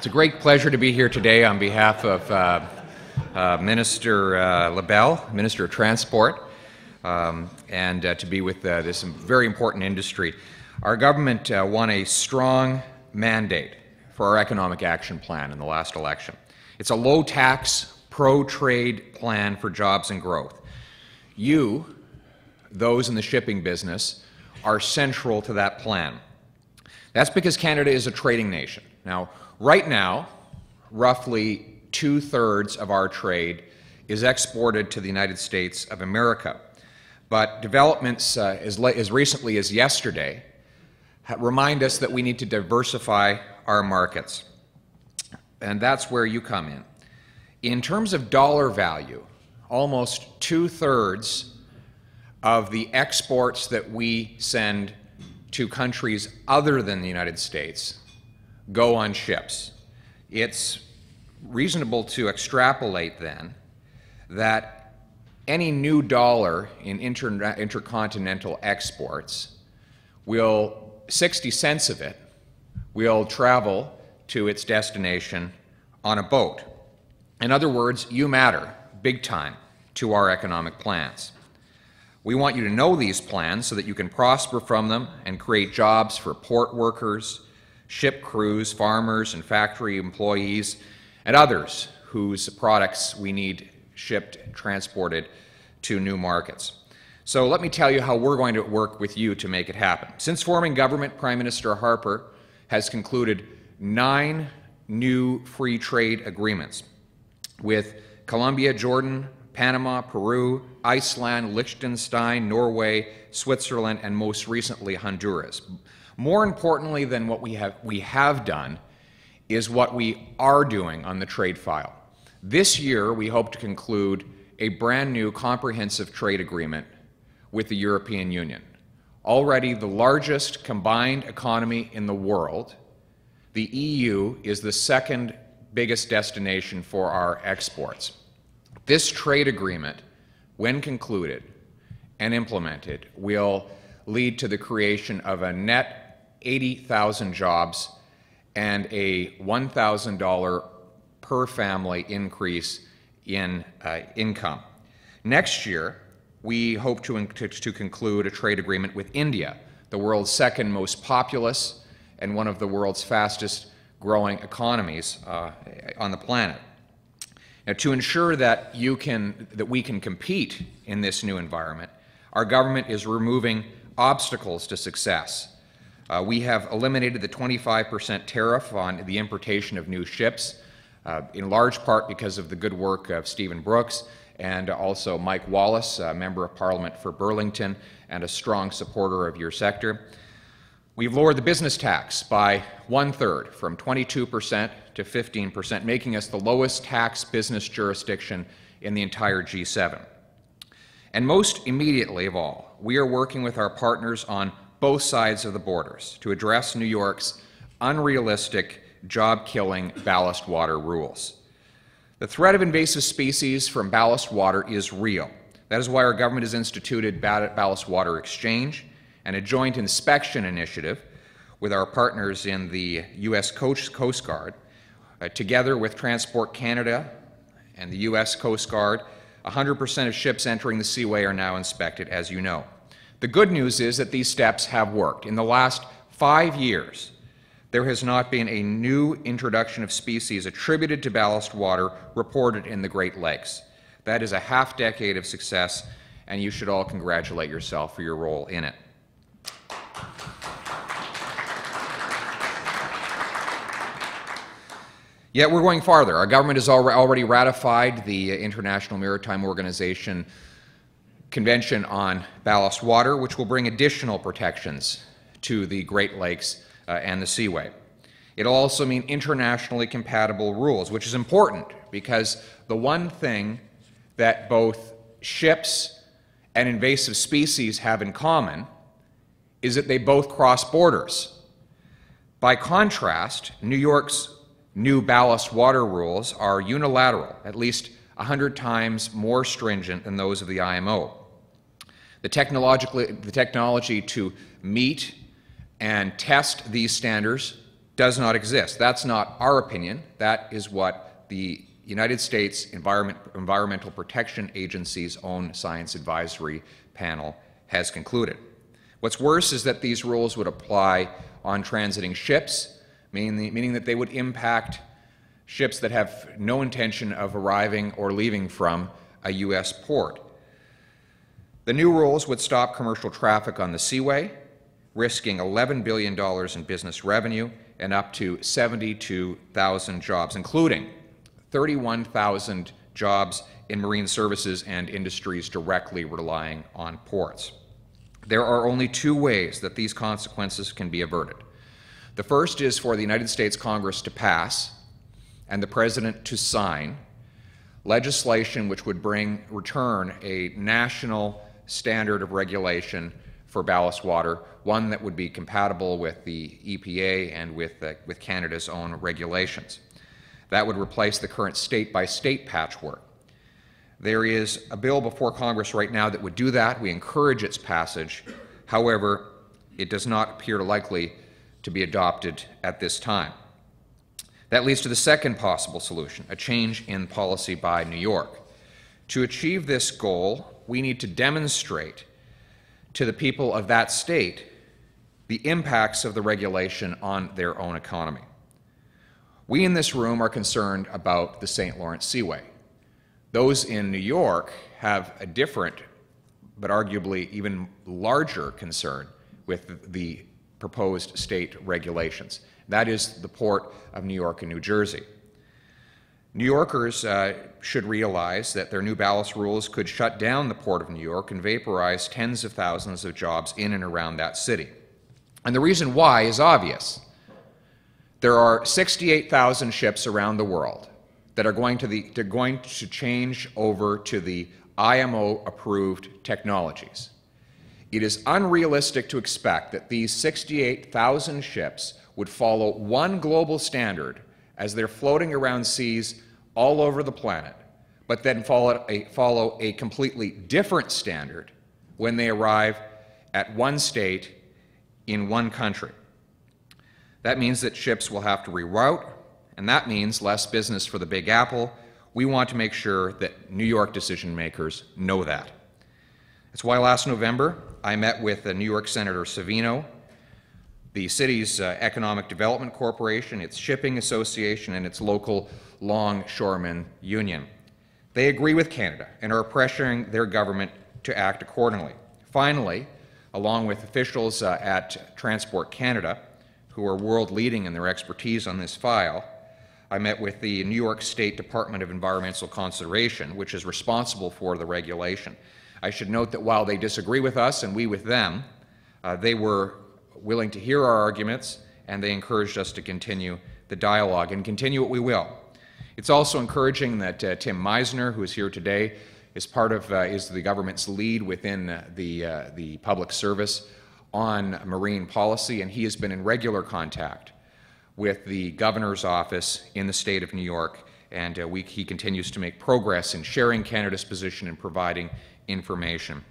It's a great pleasure to be here today on behalf of Minister LaBelle, Minister of Transport, and to be with this very important industry. Our government won a strong mandate for our economic action plan in the last election. It's a low-tax, pro-trade plan for jobs and growth. You, those in the shipping business, are central to that plan. That's because Canada is a trading nation. Now, right now, roughly 2/3 of our trade is exported to the United States of America. But developments as recently as yesterday remind us that we need to diversify our markets. And that's where you come in. In terms of dollar value, almost 2/3 of the exports that we send to countries other than the United States go on ships. It's reasonable to extrapolate then that any new dollar in intercontinental exports will, 60 cents of it, will travel to its destination on a boat. In other words, you matter big time to our economic plans. We want you to know these plans so that you can prosper from them and create jobs for port workers, ship crews, farmers and factory employees, and others whose products we need shipped, transported to new markets. So let me tell you how we're going to work with you to make it happen. Since forming government, Prime Minister Harper has concluded 9 new free trade agreements with Colombia, Jordan, Panama, Peru, Iceland, Liechtenstein, Norway, Switzerland, and most recently Honduras. More importantly than what we have done is what we are doing on the trade file. This year, we hope to conclude a brand new comprehensive trade agreement with the European Union. Already the largest combined economy in the world, the EU is the second biggest destination for our exports. This trade agreement, when concluded and implemented, will lead to the creation of a net 80,000 jobs and a $1,000 per family increase in income. Next year, we hope to conclude a trade agreement with India, the world's second most populous and one of the world's fastest growing economies on the planet. Now, to ensure that we can compete in this new environment, our government is removing obstacles to success. We have eliminated the 25% tariff on the importation of new ships, in large part because of the good work of Stephen Brooks and also Mike Wallace, a Member of Parliament for Burlington and a strong supporter of your sector. We've lowered the business tax by 1/3, from 22% to 15%, making us the lowest tax business jurisdiction in the entire G7. And most immediately of all, we are working with our partners on both sides of the borders to address New York's unrealistic, job-killing ballast water rules. The threat of invasive species from ballast water is real. That is why our government has instituted ballast water exchange and a joint inspection initiative with our partners in the U.S. Coast Guard. Together with Transport Canada and the U.S. Coast Guard, 100% of ships entering the seaway are now inspected, as you know. The good news is that these steps have worked. In the last 5 years, there has not been a new introduction of species attributed to ballast water reported in the Great Lakes. That is a half-decade of success, and you should all congratulate yourself for your role in it. Yet we're going farther. Our government has already ratified the International Maritime Organization Convention on Ballast Water, which will bring additional protections to the Great Lakes and the Seaway. It'll also mean internationally compatible rules, which is important because the one thing that both ships and invasive species have in common is that they both cross borders. By contrast, New York's new ballast water rules are unilateral, at least 100 times more stringent than those of the IMO. The technology to meet and test these standards does not exist. That's not our opinion. That is what the United States Environmental Protection Agency's own science advisory panel has concluded. What's worse is that these rules would apply on transiting ships, meaning that they would impact ships that have no intention of arriving or leaving from a U.S. port. The new rules would stop commercial traffic on the seaway, risking $11 billion in business revenue and up to 72,000 jobs, including 31,000 jobs in marine services and industries directly relying on ports. There are only two ways that these consequences can be averted. The first is for the United States Congress to pass and the President to sign legislation which would return a national standard of regulation for ballast water, one that would be compatible with the EPA and with Canada's own regulations. That would replace the current state-by-state patchwork. There is a bill before Congress right now that would do that. We encourage its passage. However, it does not appear likely to be adopted at this time. That leads to the second possible solution, a change in policy by New York. To achieve this goal, we need to demonstrate to the people of that state the impacts of the regulation on their own economy. We in this room are concerned about the St. Lawrence Seaway. Those in New York have a different, but arguably even larger concern with the proposed state regulations. That is the Port of New York and New Jersey. New Yorkers should realize that their new ballast rules could shut down the Port of New York and vaporize tens of thousands of jobs in and around that city. And the reason why is obvious. There are 68,000 ships around the world that are going to change over to the IMO-approved technologies. It is unrealistic to expect that these 68,000 ships would follow one global standard as they're floating around seas all over the planet, but then follow a completely different standard when they arrive at one state in one country. That means that ships will have to reroute, and that means less business for the Big Apple. We want to make sure that New York decision makers know that. That's why last November I met with New York Senator Savino, the city's Economic Development Corporation, its Shipping Association, and its local Longshoremen Union. They agree with Canada and are pressuring their government to act accordingly. Finally, along with officials at Transport Canada, who are world-leading in their expertise on this file, I met with the New York State Department of Environmental Conservation, which is responsible for the regulation. I should note that while they disagree with us and we with them, they were willing to hear our arguments, and they encouraged us to continue the dialogue, and continue it we will. It's also encouraging that Tim Meisner, who is here today, is the government's lead within the public service on marine policy, and he has been in regular contact with the governor's office in the state of New York, and he continues to make progress in sharing Canada's position and providing information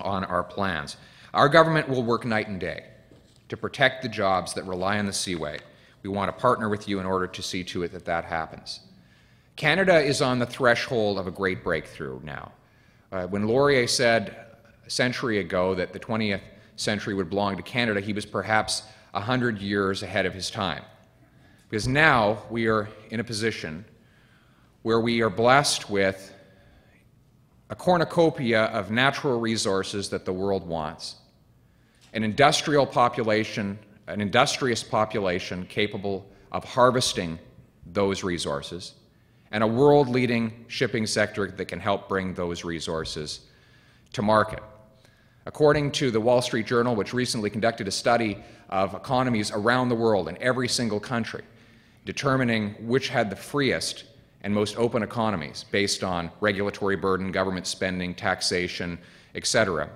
on our plans. Our government will work night and day to protect the jobs that rely on the seaway. We want to partner with you in order to see to it that that happens. Canada is on the threshold of a great breakthrough now. When Laurier said a century ago that the 20th century would belong to Canada, he was perhaps 100 years ahead of his time. Because now we are in a position where we are blessed with a cornucopia of natural resources that the world wants, an industrious population capable of harvesting those resources, and a world-leading shipping sector that can help bring those resources to market. According to the Wall Street Journal, which recently conducted a study of economies around the world in every single country, determining which had the freest and most open economies based on regulatory burden, government spending, taxation, etc.,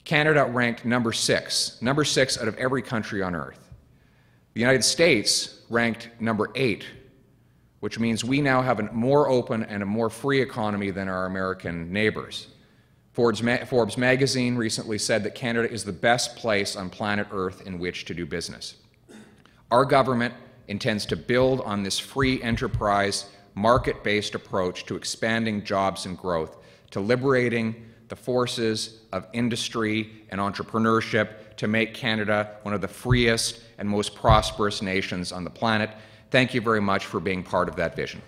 Canada ranked number 6 out of every country on earth. The United States ranked number 8, which means we now have a more open and a more free economy than our American neighbors. Forbes magazine recently said that Canada is the best place on planet Earth in which to do business. Our government intends to build on this free enterprise, market-based approach to expanding jobs and growth, to liberating the forces of industry and entrepreneurship to make Canada one of the freest and most prosperous nations on the planet. Thank you very much for being part of that vision.